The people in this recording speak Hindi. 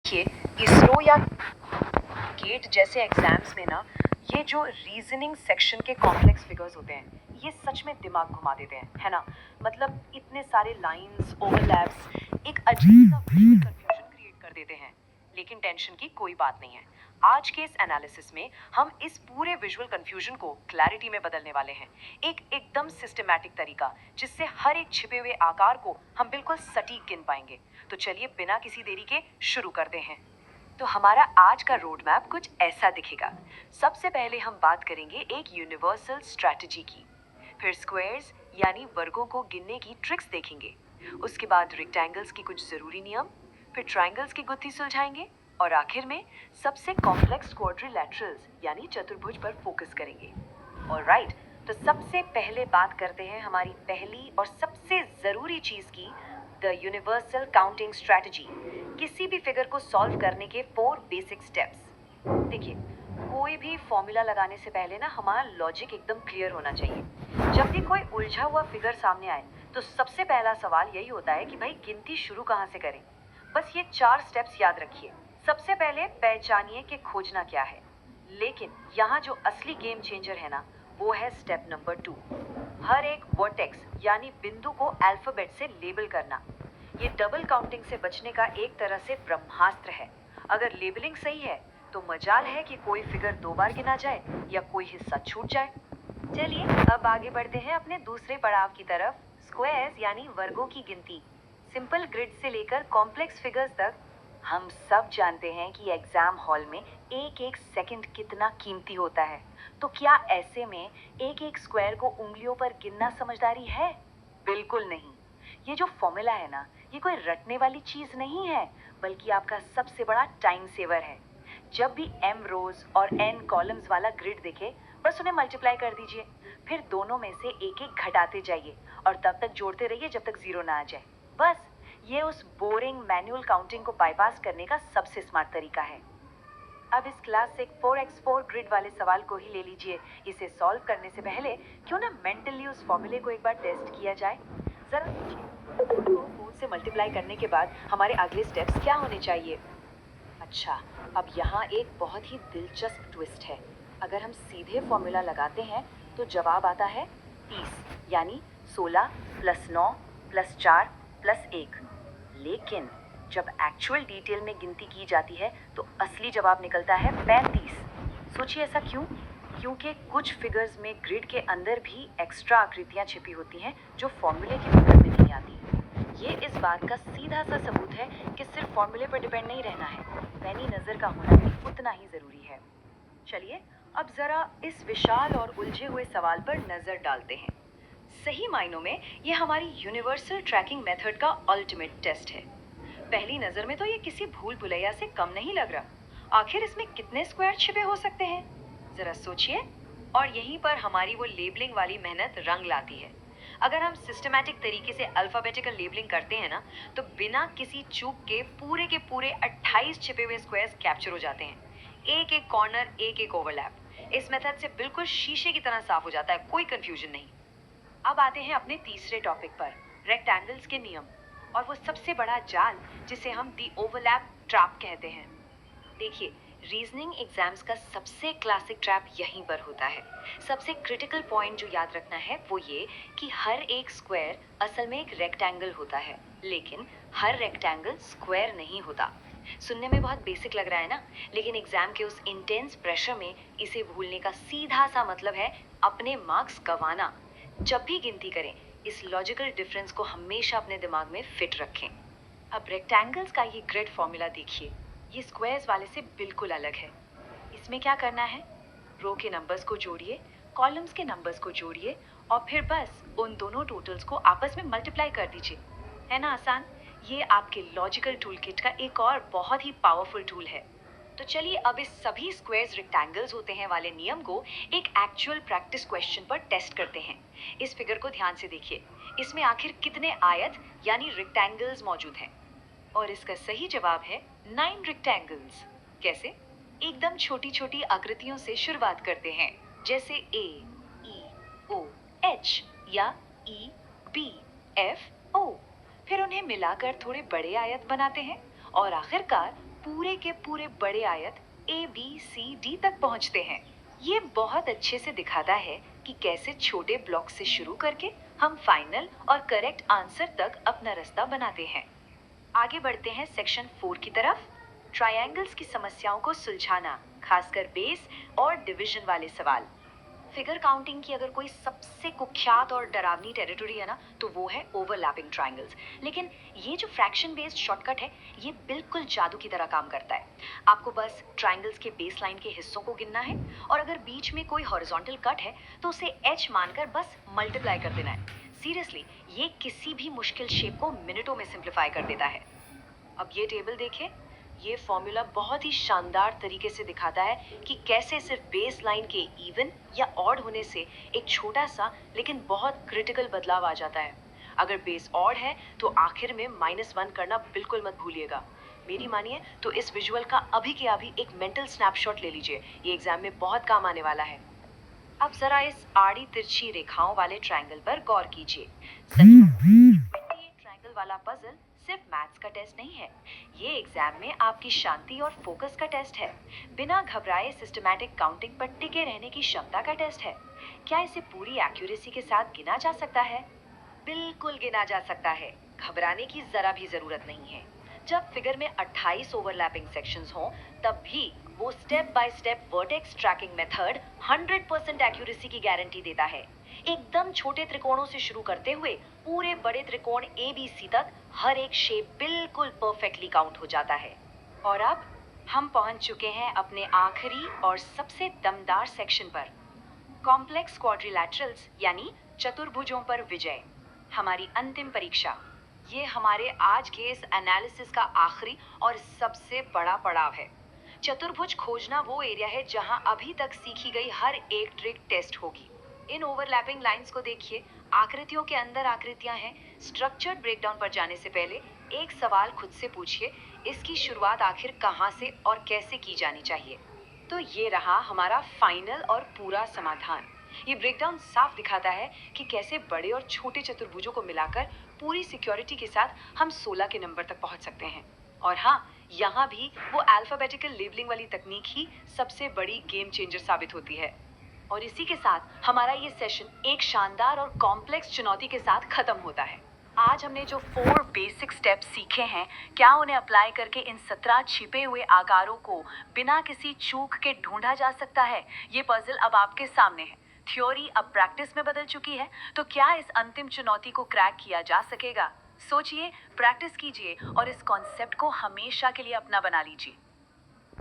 देखिए, इसरो या गेट जैसे एग्जाम्स में ना ये जो रीजनिंग सेक्शन के कॉम्प्लेक्स फिगर्स होते हैं ये सच में दिमाग घुमा देते हैं, है ना। मतलब इतने सारे लाइंस ओवरलैप्स एक अजीब सा विजुअल कंफ्यूजन क्रिएट कर देते हैं। लेकिन टेंशन की कोई बात नहीं है। आज के इस एनालिसिस में हम इस पूरे विजुअल कंफ्यूजन को क्लैरिटी में बदलने वाले हैं। एक एकदम सिस्टमैटिक तरीका जिससे हर एक छिपे हुए आकार को हम बिल्कुल सटीक गिन पाएंगे। तो चलिए बिना किसी देरी के शुरू करते हैं। तो हमारा आज का रोड मैप कुछ ऐसा दिखेगा। सबसे पहले हम बात करेंगे एक यूनिवर्सल स्ट्रैटेजी की, फिर स्क्वायर्स यानी वर्गों को गिनने की ट्रिक्स देखेंगे, उसके बाद रेक्टेंगल्स की कुछ जरूरी नियम, फिर ट्रायंगल्स की गुत्थी सुलझाएंगे और आखिर में सबसे कॉम्प्लेक्स क्वाड्रिलैटरल्स यानी चतुर्भुज पर फोकस करेंगे। ऑलराइट, तो सबसे पहले बात करते हैं हमारी पहली और सबसे जरूरी चीज की, द यूनिवर्सल काउंटिंग स्ट्रैटेजी। किसी भी फिगर को सॉल्व करने के 4 बेसिक स्टेप्स। देखिए, कोई भी फॉर्मूला लगाने से पहले ना हमारा लॉजिक एकदम क्लियर होना चाहिए। जब भी कोई उलझा हुआ फिगर सामने आए तो सबसे पहला सवाल यही होता है कि भाई गिनती शुरू कहाँ से करें। बस ये 4 स्टेप्स याद रखिए। सबसे पहले पहचानिए कि खोजना क्या है। लेकिन यहाँ जो असली गेम चेंजर है ना, वो है स्टेप नंबर 2। हर एक वर्टेक्स यानी बिंदु को अल्फाबेट से लेबल करना। ये डबल काउंटिंग से बचने का एक तरह से ब्रह्मास्त्र है। अगर लेबलिंग सही है तो मजाल है कि कोई फिगर 2 बार गिना जाए या कोई हिस्सा छूट जाए। चलिए अब आगे बढ़ते हैं अपने दूसरे पड़ाव की तरफ, स्क्वायर्स यानी वर्गों की गिनती। सिंपल ग्रिड से लेकर कॉम्प्लेक्स फिगर्स तक हम सब जानते हैं कि एग्जाम हॉल में एक एक सेकंड कितना कीमती होता है। तो क्या ऐसे में एक एक स्क्वायर को उंगलियों पर गिनना समझदारी है? बिल्कुल नहीं। ये जो फॉर्मूला है ना, ये कोई रटने वाली चीज नहीं है, बल्कि आपका सबसे बड़ा टाइम सेवर है। जब भी m रोज और n कॉलम्स वाला ग्रिड दिखे, बस उन्हें मल्टीप्लाई कर दीजिए। फिर दोनों में से एक एक घटाते जाइए और तब तक जोड़ते रहिए जब तक 0 ना आ जाए। बस ये उस बोरिंग मैनुअल काउंटिंग को बाईपास करने का सबसे स्मार्ट तरीका है। अब इस क्लासिक 4x4 ग्रिड वाले सवाल को ही ले लीजिए। इसे सॉल्व करने से पहले क्यों ना मेंटली उस फॉर्मूले को एक बार टेस्ट किया जाए। जरा सोचिए, 4 को 4 से मल्टीप्लाई करने के बाद हमारे अगले स्टेप्स क्या होने चाहिए। अच्छा, अब यहाँ एक बहुत ही दिलचस्प ट्विस्ट है। अगर हम सीधे फॉर्मूला लगाते हैं तो जवाब आता है 30, यानी 16 + 9 + 4 + 1। लेकिन जब एक्चुअल डिटेल में गिनती की जाती है तो असली जवाब निकलता है 35। सोचिए ऐसा क्यों? क्योंकि कुछ फिगर्स में ग्रिड के अंदर भी एक्स्ट्रा आकृतियां छिपी होती हैं जो फॉर्मूले की फिगर में नहीं आती। ये इस बात का सीधा सा सबूत है कि सिर्फ फॉर्मूले पर डिपेंड नहीं रहना है, पैनी नजर का होना भी उतना ही जरूरी है। चलिए अब जरा इस विशाल और उलझे हुए सवाल पर नजर डालते हैं। सही मायनों में ये हमारी यूनिवर्सल ट्रैकिंग मेथड का अल्टीमेट टेस्ट है। पहली नजर में तो ये किसी भूल भुलैया से कम नहीं लग रहा। आखिर इसमें कितने स्क्वायर छिपे हो सकते हैं, जरा सोचिए। और यहीं पर हमारी वो लेबलिंग वाली मेहनत रंग लाती है। अगर हम सिस्टमैटिक तरीके से अल्फाबेटिकल लेबलिंग करते हैं ना, तो बिना किसी चूक के पूरे 28 छिपे हुए स्क्वायर्स कैप्चर हो जाते हैं। एक एक कॉर्नर, एक एक ओवरलैप इस मेथड से बिल्कुल शीशे की तरह साफ हो जाता है, कोई कंफ्यूजन नहीं। अब आते हैं अपने तीसरे टॉपिक पर, रेक्टेंगल्स के नियम और वो सबसे बड़ा जाल जिसे हम दी ओवरलैप ट्रैप कहते हैं। देखिए, रीजनिंग एग्जाम्स का सबसे क्लासिक ट्रैप यहीं पर होता है। सबसे क्रिटिकल पॉइंट जो याद रखना है वो ये कि हर एक स्क्वायर असल में एक रेक्टेंगल होता है, लेकिन हर रेक्टेंगल स्क्वायर नहीं होता। सुनने में बहुत बेसिक लग रहा है ना, लेकिन एग्जाम के उस इंटेंस प्रेशर में इसे भूलने का सीधा सा मतलब है अपने मार्क्स गंवाना। जब भी गिनती करें, इस लॉजिकल डिफरेंस को हमेशा अपने दिमाग में फिट रखें। अब रेक्टेंगल्स का ये ग्रिड फॉर्मूला देखिए, ये स्क्वायर्स वाले से बिल्कुल अलग है। इसमें क्या करना है, रो के नंबर्स को जोड़िए, कॉलम्स के नंबर्स को जोड़िए और फिर बस उन दोनों टोटल्स को आपस में मल्टीप्लाई कर दीजिए। है ना आसान? ये आपके लॉजिकल टूल किट का एक और बहुत ही पावरफुल टूल है। तो चलिए अब इस सभी स्क्वायर्स रेक्टेंगल्स होते हैं वाले नियम को एक एक्चुअल प्रैक्टिस क्वेश्चन पर टेस्ट करते हैं। इस फिगर को ध्यान से देखिए, इसमें आखिर कितने आयत यानी रेक्टेंगल्स मौजूद हैं? और इसका सही जवाब है 9 रेक्टेंगल्स। कैसे? एकदम छोटी छोटी आकृतियों से शुरुआत करते हैं, जैसे ए, ई, ओ, एच या ई, बी, एफ, ओ। फिर उन्हें मिलाकर थोड़े बड़े आयत बनाते हैं और आखिरकार पूरे के पूरे बड़े आयत ABCD तक पहुंचते हैं। ये बहुत अच्छे से दिखाता है कि कैसे छोटे ब्लॉक से शुरू करके हम फाइनल और करेक्ट आंसर तक अपना रास्ता बनाते हैं। आगे बढ़ते हैं सेक्शन 4 की तरफ। ट्रायंगल्स की समस्याओं को सुलझाना, खासकर बेस और डिवीजन वाले सवाल। फिगर काउंटिंग की अगर कोई सबसे कुख्यात और डरावनी टेरिटरी है ना, तो वो है ओवरलैपिंग ट्रायंगल्स। लेकिन ये जो फ्रैक्शन बेस्ड शॉर्टकट है, ये बिल्कुल जादू की तरह काम करता है। आपको बस ट्रायंगल्स के बेस लाइन के हिस्सों को गिनना है और अगर बीच में कोई हॉरिजॉन्टल कट है तो उसे H मानकर बस मल्टीप्लाई कर देना है। सीरियसली, ये किसी भी मुश्किल शेप को मिनटों में सिंप्लीफाई कर देता है। अब ये टेबल देखिए, ये फॉर्मूला बहुत ही शानदार तरीके से दिखाता है कि कैसे सिर्फ बेस लाइन के इवन या ऑड होने से एक छोटा सा लेकिन बहुत क्रिटिकल बदलाव आ जाता है। अगर बेस ऑड है तो आखिर में -1 करना बिल्कुल मत भूलिएगा। मेरी मानिए तो इस विजुअल का अभी के अभी एक मेंटल स्नैपशॉट ले लीजिए, ये एग्जाम में बहुत काम आने वाला है। अब जरा इस आड़ी तिरछी रेखाओं वाले ट्रायंगल पर गौर कीजिए। ये ट्रायंगल वाला पजल सिर्फ मैथ्स का टेस्ट नहीं है, ये एग्जाम में आपकी शांति और फोकस का टेस्ट है। बिना घबराए सिस्टमैटिक काउंटिंग पर टिके रहने की क्षमता का टेस्ट है। क्या इसे पूरी एक्यूरेसी के साथ गिना जा सकता है? बिल्कुल गिना जा सकता है। घबराने की जरा भी जरूरत नहीं है। जब फिगर में 28 ओवरलैपिंग सेक्शंस हों, तब भी वो step by step vertex tracking method 100% accuracy की गारंटी देता है। एकदम छोटे त्रिकोणों से शुरू करते हुए पूरे बड़े त्रिकोण ABC तक हर एक शेप बिल्कुल परफेक्टली काउंट हो जाता है। और अब हम पहुंच चुके हैं अपने आखिरी और सबसे दमदार सेक्शन पर, कॉम्प्लेक्स क्वाड्रिलैटरल्स यानी चतुर्भुजों पर विजय, हमारी अंतिम परीक्षा। ये हमारे आज के इस एनालिसिस का आखिरी और सबसे बड़ा पड़ाव है। चतुर्भुज खोजना वो एरिया है जहां अभी तक सीखी गई हर एक ट्रिक टेस्ट होगी। इन ओवरलैपिंग लाइंस को देखिए, आकृतियों के अंदर आकृतियां हैं। स्ट्रक्चर्ड ब्रेकडाउन पर जाने से पहले एक सवाल खुद से पूछिए, इसकी शुरुआत आखिर कहां से और कैसे की जानी चाहिए। तो ये रहा हमारा फाइनल और पूरा समाधान। ये ब्रेकडाउन साफ दिखाता है कि कैसे बड़े और छोटे चतुर्भुजों को मिलाकर पूरी सिक्योरिटी के साथ हम 16 के नंबर तक पहुंच सकते हैं। और हाँ, यहाँ भी वो अल्फाबेटिकल लेबलिंग वाली तकनीक ही सबसे बड़ी गेम चेंजर साबित होती है। और इसी के साथ हमारा ये सेशन एक शानदार और कॉम्प्लेक्स चुनौती के साथ खत्म होता है। आज हमने जो 4 बेसिक स्टेप्स सीखे हैं, क्या उन्हें अप्लाई करके इन 17 छिपे हुए आकारों को बिना किसी चूक के ढूंढा जा सकता है? ये पजल अब आपके सामने है। थ्योरी अब प्रैक्टिस में बदल चुकी है, तो क्या इस अंतिम चुनौती को क्रैक किया जा सकेगा? सोचिए, प्रैक्टिस कीजिए और इस कॉन्सेप्ट को हमेशा के लिए अपना बना लीजिए।